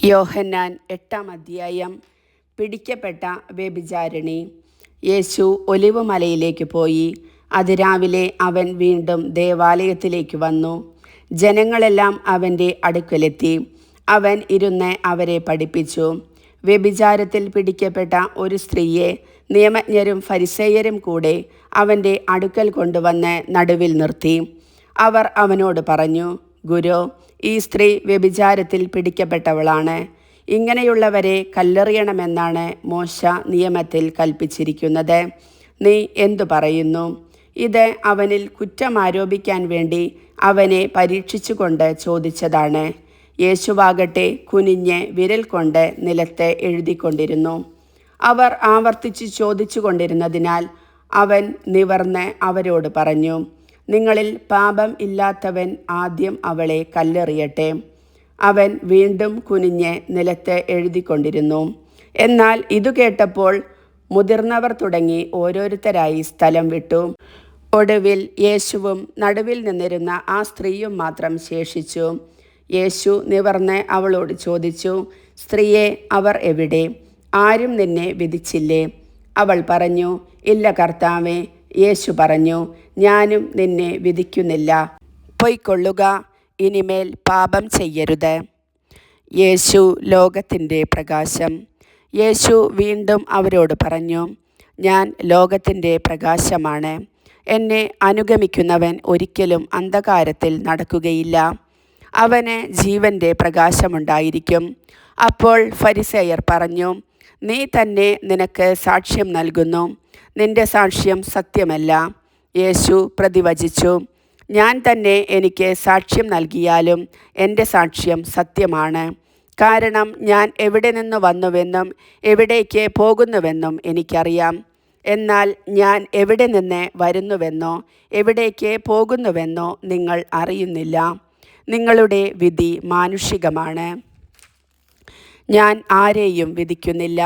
യോഹന്നാൻ 8-ാം അധ്യായം. പിടിക്കപ്പെട്ട വ്യഭിചാരിണി. യേശു ഒലിവ് മലയിലേക്ക് പോയി. അതിരാവിലെ അവൻ വീണ്ടും ദേവാലയത്തിലേക്ക് വന്നു. ജനങ്ങളെല്ലാം അവൻ്റെ അടുക്കലെത്തി. അവൻ ഇരുന്ന് അവരെ പഠിപ്പിച്ചു. വ്യഭിചാരത്തിൽ പിടിക്കപ്പെട്ട ഒരു സ്ത്രീയെ നിയമജ്ഞരും ഫരിസേയരും കൂടെ അവൻ്റെ അടുക്കൽ കൊണ്ടുവന്ന് നടുവിൽ നിർത്തി. അവർ അവനോട് പറഞ്ഞു, ഗുരു, ഈ സ്ത്രീ വ്യഭിചാരത്തിൽ പിടിക്കപ്പെട്ടവളാണ്. ഇങ്ങനെയുള്ളവരെ കല്ലെറിയണമെന്നാണ് മോശ നിയമത്തിൽ കൽപ്പിച്ചിരിക്കുന്നത്. നീ എന്തു പറയുന്നു? ഇത് അവനിൽ കുറ്റം ആരോപിക്കാൻ വേണ്ടി അവനെ പരീക്ഷിച്ചുകൊണ്ട് ചോദിച്ചതാണ്. യേശുവാകട്ടെ കുനിഞ്ഞ് വിരൽ കൊണ്ട് നിലത്ത് എഴുതിക്കൊണ്ടിരുന്നു. അവർ ആവർത്തിച്ച് ചോദിച്ചു കൊണ്ടിരുന്നതിനാൽ അവൻ നിവർന്ന് അവരോട് പറഞ്ഞു, നിങ്ങളിൽ പാപം ഇല്ലാത്തവൻ ആദ്യം അവളെ കല്ലെറിയട്ടെ. അവൻ വീണ്ടും കുനിഞ്ഞ് നിലത്ത് എഴുതിക്കൊണ്ടിരുന്നു. എന്നാൽ ഇതു കേട്ടപ്പോൾ മുതിർന്നവർ തുടങ്ങി ഓരോരുത്തരായി സ്ഥലം വിട്ടു. ഒടുവിൽ യേശുവും നടുവിൽ നിന്നിരുന്ന ആ സ്ത്രീയും മാത്രം ശേഷിച്ചു. യേശു നിവർന്ന് അവളോട് ചോദിച്ചു, സ്ത്രീയെ, അവർ എവിടെ? ആരും നിന്നെ വിധിച്ചില്ലേ? അവൾ പറഞ്ഞു, ഇല്ല കർത്താവേ. യേശു പറഞ്ഞു, ഞാനും നിന്നെ വിധിക്കുന്നില്ല. പൊയ്ക്കൊള്ളുക, ഇനിമേൽ പാപം ചെയ്യരുത്. യേശു ലോകത്തിൻ്റെ പ്രകാശം. യേശു വീണ്ടും അവരോട് പറഞ്ഞു, ഞാൻ ലോകത്തിൻ്റെ പ്രകാശമാണ്. എന്നെ അനുഗമിക്കുന്നവൻ ഒരിക്കലും അന്ധകാരത്തിൽ നടക്കുകയില്ല. അവന് ജീവൻ്റെ പ്രകാശമുണ്ടായിരിക്കും. അപ്പോൾ ഫരിസേയർ പറഞ്ഞു, നീ തന്നെ നിനക്ക് സാക്ഷ്യം നൽകുന്നു. നിന്റെ സാക്ഷ്യം സത്യമല്ല. യേശു പ്രതിവചിച്ചു, ഞാൻ തന്നെ എനിക്ക് സാക്ഷ്യം നൽകിയാലും എൻ്റെ സാക്ഷ്യം സത്യമാണ്. കാരണം ഞാൻ എവിടെ നിന്ന് വന്നുവെന്നും എവിടേക്ക് പോകുന്നുവെന്നും എനിക്കറിയാം. എന്നാൽ ഞാൻ എവിടെ നിന്ന് വരുന്നുവെന്നോ എവിടേക്ക് പോകുന്നുവെന്നോ നിങ്ങൾ അറിയുന്നില്ല. നിങ്ങളുടെ വിധി മാനുഷികമാണ്. ഞാൻ ആരെയും വിധിക്കുന്നില്ല.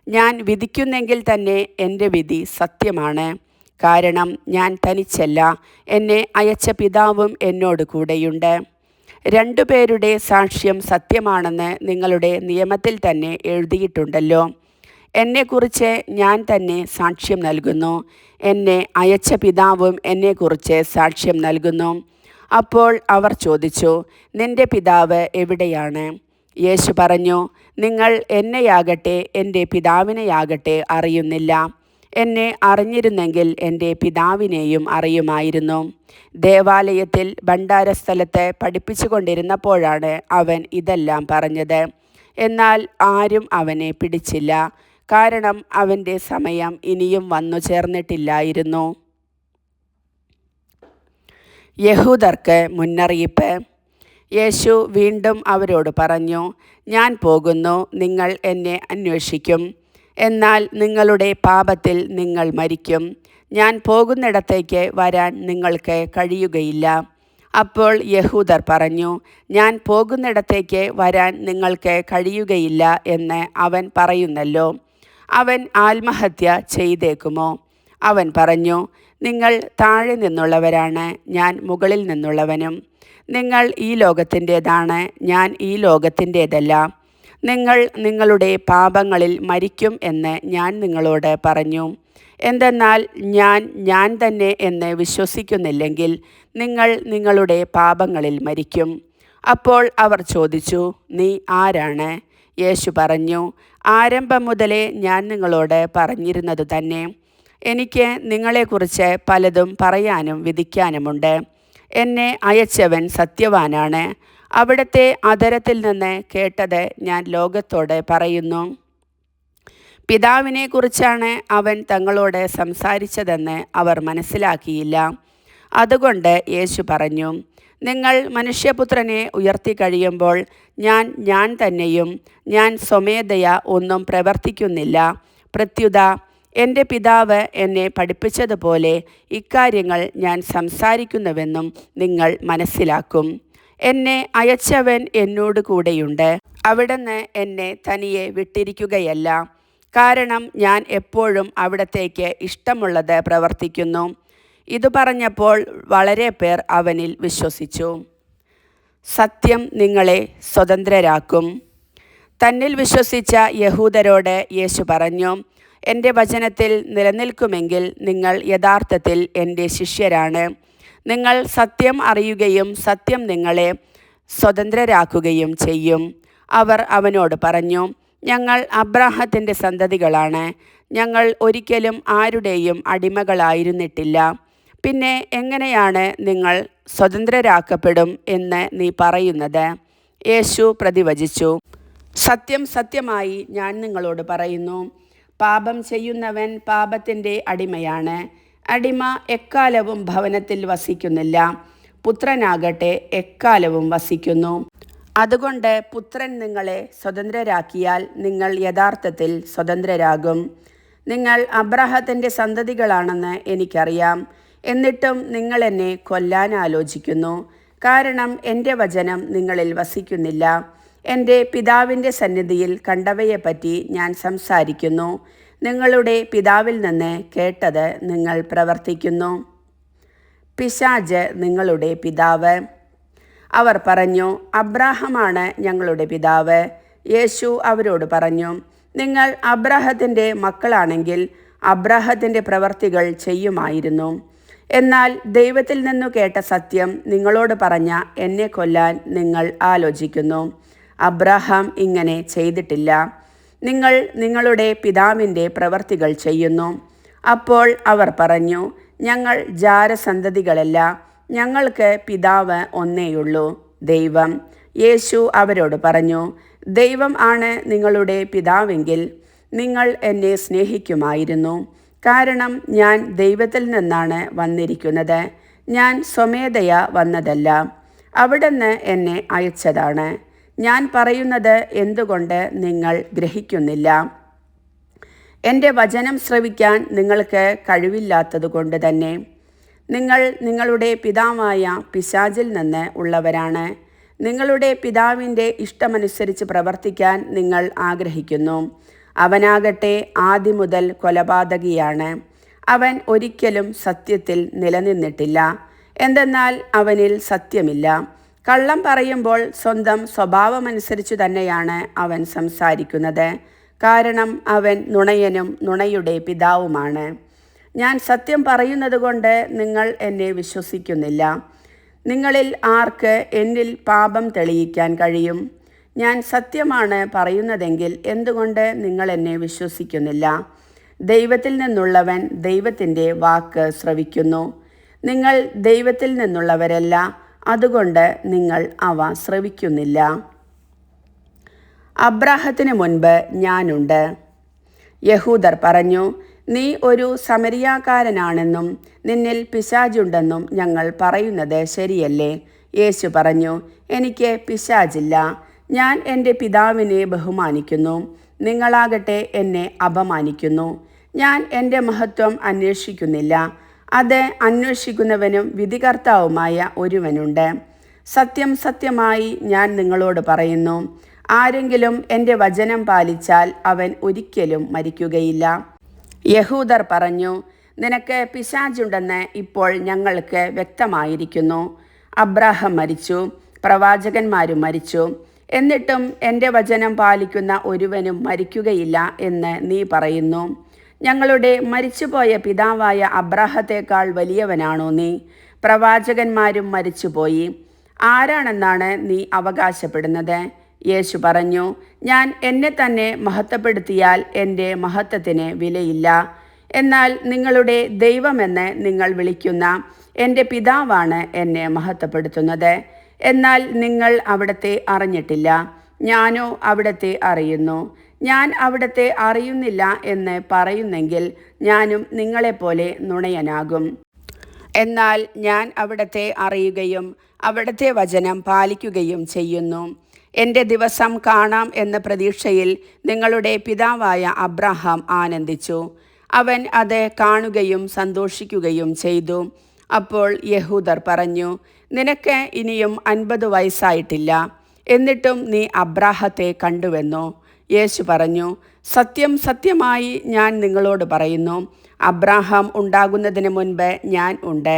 ഞാൻ വിധിക്കുന്നെങ്കിൽ തന്നെ എൻ്റെ വിധി സത്യമാണ്. കാരണം ഞാൻ തനിച്ചല്ല, എന്നെ അയച്ച പിതാവും എന്നോട് കൂടെയുണ്ട്. രണ്ടുപേരുടെ സാക്ഷ്യം സത്യമാണെന്ന് നിങ്ങളുടെ നിയമത്തിൽ തന്നെ എഴുതിയിട്ടുണ്ടല്ലോ. എന്നെക്കുറിച്ച് ഞാൻ തന്നെ സാക്ഷ്യം നൽകുന്നു. എന്നെ അയച്ച പിതാവും എന്നെക്കുറിച്ച് സാക്ഷ്യം നൽകുന്നു. അപ്പോൾ അവർ ചോദിച്ചു, നിന്റെ പിതാവ് എവിടെയാണ്? യേശു പറഞ്ഞു, നിങ്ങൾ എന്നെയാകട്ടെ എൻ്റെ പിതാവിനെയാകട്ടെ അറിയുന്നില്ല. എന്നെ അറിഞ്ഞിരുന്നെങ്കിൽ എൻ്റെ പിതാവിനെയും അറിയുമായിരുന്നു. ദേവാലയത്തിൽ ഭണ്ഡാരസ്ഥലത്ത് പഠിപ്പിച്ചു കൊണ്ടിരുന്നപ്പോഴാണ് അവൻ ഇതെല്ലാം പറഞ്ഞത്. എന്നാൽ ആരും അവനെ പിടിച്ചില്ല, കാരണം അവൻ്റെ സമയം ഇനിയും വന്നു ചേർന്നിട്ടില്ലായിരുന്നു. യഹൂദർക്ക് മുന്നറിയിപ്പ്. യേശു വീണ്ടും അവരോട് പറഞ്ഞു, ഞാൻ പോകുന്നു. നിങ്ങൾ എന്നെ അന്വേഷിക്കും. എന്നാൽ നിങ്ങളുടെ പാപത്തിൽ നിങ്ങൾ മരിക്കും. ഞാൻ പോകുന്നിടത്തേക്ക് വരാൻ നിങ്ങൾക്ക് കഴിയുകയില്ല. അപ്പോൾ യഹൂദർ പറഞ്ഞു, ഞാൻ പോകുന്നിടത്തേക്ക് വരാൻ നിങ്ങൾക്ക് കഴിയുകയില്ല എന്ന് അവൻ പറയുന്നല്ലോ. അവൻ ആത്മഹത്യ ചെയ്തേക്കുമോ? അവൻ പറഞ്ഞു, നിങ്ങൾ താഴെ നിന്നുള്ളവരാണ്, ഞാൻ മുകളിൽ നിന്നുള്ളവനും. നിങ്ങൾ ഈ ലോകത്തിൻ്റേതാണ്, ഞാൻ ഈ ലോകത്തിൻ്റേതല്ല. നിങ്ങൾ നിങ്ങളുടെ പാപങ്ങളിൽ മരിക്കും എന്ന് ഞാൻ നിങ്ങളോട് പറഞ്ഞു. എന്തെന്നാൽ ഞാൻ തന്നെ എന്ന് വിശ്വസിക്കുന്നില്ലെങ്കിൽ നിങ്ങൾ നിങ്ങളുടെ പാപങ്ങളിൽ മരിക്കും. അപ്പോൾ അവർ ചോദിച്ചു, നീ ആരാണ്? യേശു പറഞ്ഞു, ആരംഭം മുതലേ ഞാൻ നിങ്ങളോട് പറഞ്ഞിരുന്നത് തന്നെ. എനിക്ക് നിങ്ങളെക്കുറിച്ച് പലതും പറയാനും വിധിക്കാനുമുണ്ട്. എന്നെ അയച്ചവൻ സത്യവാനാണ്. അവിടുത്തെ അധരത്തിൽ നിന്ന് കേട്ടത് ഞാൻ ലോകത്തോട് പറയുന്നു. പിതാവിനെക്കുറിച്ചാണ് അവൻ തങ്ങളോട് സംസാരിച്ചതെന്ന് അവർ മനസ്സിലാക്കിയില്ല. അതുകൊണ്ട് യേശു പറഞ്ഞു, നിങ്ങൾ മനുഷ്യപുത്രനെ ഉയർത്തിക്കഴിയുമ്പോൾ ഞാൻ തന്നെയും ഞാൻ സ്വമേധയാ ഒന്നും പ്രവർത്തിക്കുന്നില്ല. പ്രത്യുത എൻ്റെ പിതാവ് എന്നെ പഠിപ്പിച്ചതുപോലെ ഇക്കാര്യങ്ങൾ ഞാൻ സംസാരിക്കുന്നുവെന്നും നിങ്ങൾ മനസ്സിലാക്കും. എന്നെ അയച്ചവൻ എന്നോട് കൂടെയുണ്ട്. അവിടുന്ന് എന്നെ തനിയെ വിട്ടിരിക്കുകയല്ല, കാരണം ഞാൻ എപ്പോഴും അവിടത്തേക്ക് ഇഷ്ടമുള്ളത് പ്രവർത്തിക്കുന്നു. ഇതു പറഞ്ഞപ്പോൾ വളരെ പേർ അവനിൽ വിശ്വസിച്ചു. സത്യം നിങ്ങളെ സ്വതന്ത്രരാക്കും. തന്നിൽ വിശ്വസിച്ച യഹൂദരോട് യേശു പറഞ്ഞു, എൻ്റെ വചനത്തിൽ നിലനിൽക്കുമെങ്കിൽ നിങ്ങൾ യഥാർത്ഥത്തിൽ എൻ്റെ ശിഷ്യരാണ്. നിങ്ങൾ സത്യം അറിയുകയും സത്യം നിങ്ങളെ സ്വതന്ത്രരാക്കുകയും ചെയ്യും. അവർ അവനോട് പറഞ്ഞു, ഞങ്ങൾ അബ്രാഹത്തിൻ്റെ സന്തതികളാണ്. ഞങ്ങൾ ഒരിക്കലും ആരുടെയും അടിമകളായിരുന്നിട്ടില്ല. പിന്നെ എങ്ങനെയാണ് നിങ്ങൾ സ്വതന്ത്രരാക്കപ്പെടും എന്ന് നീ പറയുന്നത്? യേശു പ്രതിവചിച്ചു, സത്യം സത്യമായി ഞാൻ നിങ്ങളോട് പറയുന്നു, പാപം ചെയ്യുന്നവൻ പാപത്തിൻ്റെ അടിമയാണ്. അടിമ എക്കാലവും ഭവനത്തിൽ വസിക്കുന്നില്ല, പുത്രനാകട്ടെ എക്കാലവും വസിക്കുന്നു. അതുകൊണ്ട് പുത്രൻ നിങ്ങളെ സ്വതന്ത്രരാക്കിയാൽ നിങ്ങൾ യഥാർത്ഥത്തിൽ സ്വതന്ത്രരാകും. നിങ്ങൾ അബ്രാഹത്തിൻ്റെ സന്തതികളാണെന്ന് എനിക്കറിയാം. എന്നിട്ടും നിങ്ങൾ എന്നെ കൊല്ലാൻ ആലോചിക്കുന്നു. കാരണം എൻ്റെ വചനം നിങ്ങളിൽ വസിക്കുന്നില്ല. എൻ്റെ പിതാവിൻ്റെ സന്നിധിയിൽ കണ്ടവയെപ്പറ്റി ഞാൻ സംസാരിക്കുന്നു. നിങ്ങളുടെ പിതാവിൽ നിന്ന് കേട്ടത് നിങ്ങൾ പ്രവർത്തിക്കുന്നു. പിശാച് നിങ്ങളുടെ പിതാവ്. അവർ പറഞ്ഞു, അബ്രാഹമാണ് ഞങ്ങളുടെ പിതാവ്. യേശു അവരോട് പറഞ്ഞു, നിങ്ങൾ അബ്രാഹത്തിൻ്റെ മക്കളാണെങ്കിൽ അബ്രാഹത്തിൻ്റെ പ്രവർത്തികൾ ചെയ്യുമായിരുന്നു. എന്നാൽ ദൈവത്തിൽ നിന്നു കേട്ട സത്യം നിങ്ങളോട് പറഞ്ഞ എന്നെ കൊല്ലാൻ നിങ്ങൾ ആലോചിക്കുന്നു. അബ്രാഹാം ഇങ്ങനെ ചെയ്തിട്ടില്ല. നിങ്ങൾ നിങ്ങളുടെ പിതാവിൻ്റെ പ്രവർത്തികൾ ചെയ്യുന്നു. അപ്പോൾ അവർ പറഞ്ഞു, ഞങ്ങൾ ജാരസന്തതികളല്ല, ഞങ്ങൾക്ക് പിതാവ് ഒന്നേയുള്ളൂ, ദൈവം. യേശു അവരോട് പറഞ്ഞു, ദൈവം ആണ് നിങ്ങളുടെ പിതാവെങ്കിൽ നിങ്ങൾ എന്നെ സ്നേഹിക്കുമായിരുന്നു. കാരണം ഞാൻ ദൈവത്തിൽ നിന്നാണ് വന്നിരിക്കുന്നത്. ഞാൻ സ്വമേധയാ വന്നതല്ല, അവിടുന്ന് എന്നെ അയച്ചതാണ്. ഞാൻ പറയുന്നത് എന്തുകൊണ്ട് നിങ്ങൾ ഗ്രഹിക്കുന്നില്ല? എൻ്റെ വചനം ശ്രവിക്കാൻ നിങ്ങൾക്ക് കഴിവില്ലാത്തതുകൊണ്ട് തന്നെ. നിങ്ങൾ നിങ്ങളുടെ പിതാവായ പിശാചിൽ നിന്ന് ഉള്ളവരാണ്. നിങ്ങളുടെ പിതാവിൻ്റെ ഇഷ്ടമനുസരിച്ച് പ്രവർത്തിക്കാൻ നിങ്ങൾ ആഗ്രഹിക്കുന്നു. അവനാകട്ടെ ആദ്യം മുതൽ കൊലപാതകിയാണ്. അവൻ ഒരിക്കലും സത്യത്തിൽ നിലനിന്നിട്ടില്ല, എന്തെന്നാൽ അവനിൽ സത്യമില്ല. കള്ളം പറയുമ്പോൾ സ്വന്തം സ്വഭാവമനുസരിച്ചു തന്നെയാണ് അവൻ സംസാരിക്കുന്നത്. കാരണം അവൻ നുണയനും നുണയുടെ പിതാവുമാണ്. ഞാൻ സത്യം പറയുന്നത് കൊണ്ട് നിങ്ങൾ എന്നെ വിശ്വസിക്കുന്നില്ല. നിങ്ങളിൽ ആർക്ക് എന്നിൽ പാപം തെളിയിക്കാൻ കഴിയും? ഞാൻ സത്യമാണ് പറയുന്നതെങ്കിൽ എന്തുകൊണ്ട് നിങ്ങൾ എന്നെ വിശ്വസിക്കുന്നില്ല? ദൈവത്തിൽ നിന്നുള്ളവൻ ദൈവത്തിൻ്റെ വാക്ക് ശ്രവിക്കുന്നു. നിങ്ങൾ ദൈവത്തിൽ നിന്നുള്ളവരല്ല, അതുകൊണ്ട് നിങ്ങൾ അവ ശ്രവിക്കുന്നില്ല. അബ്രാഹത്തിന് മുൻപ് ഞാനുണ്ട്. യഹൂദർ പറഞ്ഞു, നീ ഒരു സമരിയാക്കാരനാണെന്നും നിന്നിൽ പിശാചുണ്ടെന്നും ഞങ്ങൾ പറയുന്നത് ശരിയല്ലേ? യേശു പറഞ്ഞു, എനിക്ക് പിശാചില്ല. ഞാൻ എൻ്റെ പിതാവിനെ ബഹുമാനിക്കുന്നു. നിങ്ങളാകട്ടെ എന്നെ അപമാനിക്കുന്നു. ഞാൻ എൻ്റെ മഹത്വം അന്വേഷിക്കുന്നില്ല. അത് അന്വേഷിക്കുന്നവനും വിധികർത്താവുമായ ഒരുവനുണ്ട്. സത്യം സത്യമായി ഞാൻ നിങ്ങളോട് പറയുന്നു, ആരെങ്കിലും എൻ്റെ വചനം പാലിച്ചാൽ അവൻ ഒരിക്കലും മരിക്കുകയില്ല. യഹൂദർ പറഞ്ഞു, നിനക്ക് പിശാചുണ്ടെന്ന് ഇപ്പോൾ ഞങ്ങൾക്ക് വ്യക്തമായിരിക്കുന്നു. അബ്രാഹാം മരിച്ചു, പ്രവാചകന്മാരും മരിച്ചു. എന്നിട്ടും എൻ്റെ വചനം പാലിക്കുന്ന ഒരുവനും മരിക്കുകയില്ല എന്ന് നീ പറയുന്നു. ഞങ്ങളുടെ മരിച്ചുപോയ പിതാവായ അബ്രാഹത്തേക്കാൾ വലിയവനാണോ നീ? പ്രവാചകന്മാരും മരിച്ചുപോയി. ആരാണെന്നാണ് നീ അവകാശപ്പെടുന്നത്? യേശു പറഞ്ഞു, ഞാൻ എന്നെ തന്നെ മഹത്വപ്പെടുത്തിയാൽ എൻ്റെ മഹത്വത്തിന് വിലയില്ല. എന്നാൽ നിങ്ങളുടെ ദൈവമെന്ന് നിങ്ങൾ വിളിക്കുന്ന എൻ്റെ പിതാവാണ് എന്നെ മഹത്വപ്പെടുത്തുന്നത്. എന്നാൽ നിങ്ങൾ അവിടത്തെ അറിഞ്ഞിട്ടില്ല, ഞാനോ അവിടത്തെ അറിയുന്നു. ഞാൻ അവിടത്തെ അറിയുന്നില്ല എന്ന് പറയുന്നെങ്കിൽ ഞാനും നിങ്ങളെപ്പോലെ നുണയനാകും. എന്നാൽ ഞാൻ അവിടത്തെ അറിയുകയും അവിടത്തെ വചനം പാലിക്കുകയും ചെയ്യുന്നു. എൻ്റെ ദിവസം കാണാം എന്ന പ്രതീക്ഷയിൽ നിങ്ങളുടെ പിതാവായ അബ്രാഹാം ആനന്ദിച്ചു. അവൻ അത് കാണുകയും സന്തോഷിക്കുകയും ചെയ്തു. അപ്പോൾ യഹൂദർ പറഞ്ഞു, നിനക്ക് ഇനിയും 50 വയസ്സായിട്ടില്ല, എന്നിട്ടും നീ അബ്രാഹത്തെ കണ്ടുവെന്നോ? യേശു പറഞ്ഞു, സത്യം സത്യമായി ഞാൻ നിങ്ങളോട് പറയുന്നു, അബ്രാഹാം ഉണ്ടാകുന്നതിന് മുൻപ് ഞാൻ ഉണ്ട്.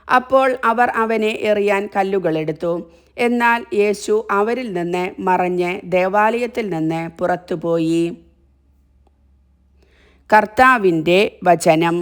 അപ്പോൾ അവർ അവനെ എറിയാൻ കല്ലുകളെടുത്തു. എന്നാൽ യേശു അവരിൽ നിന്ന് മറഞ്ഞ് ദേവാലയത്തിൽ നിന്ന് പുറത്തുപോയി. കർത്താവിൻ്റെ വചനം.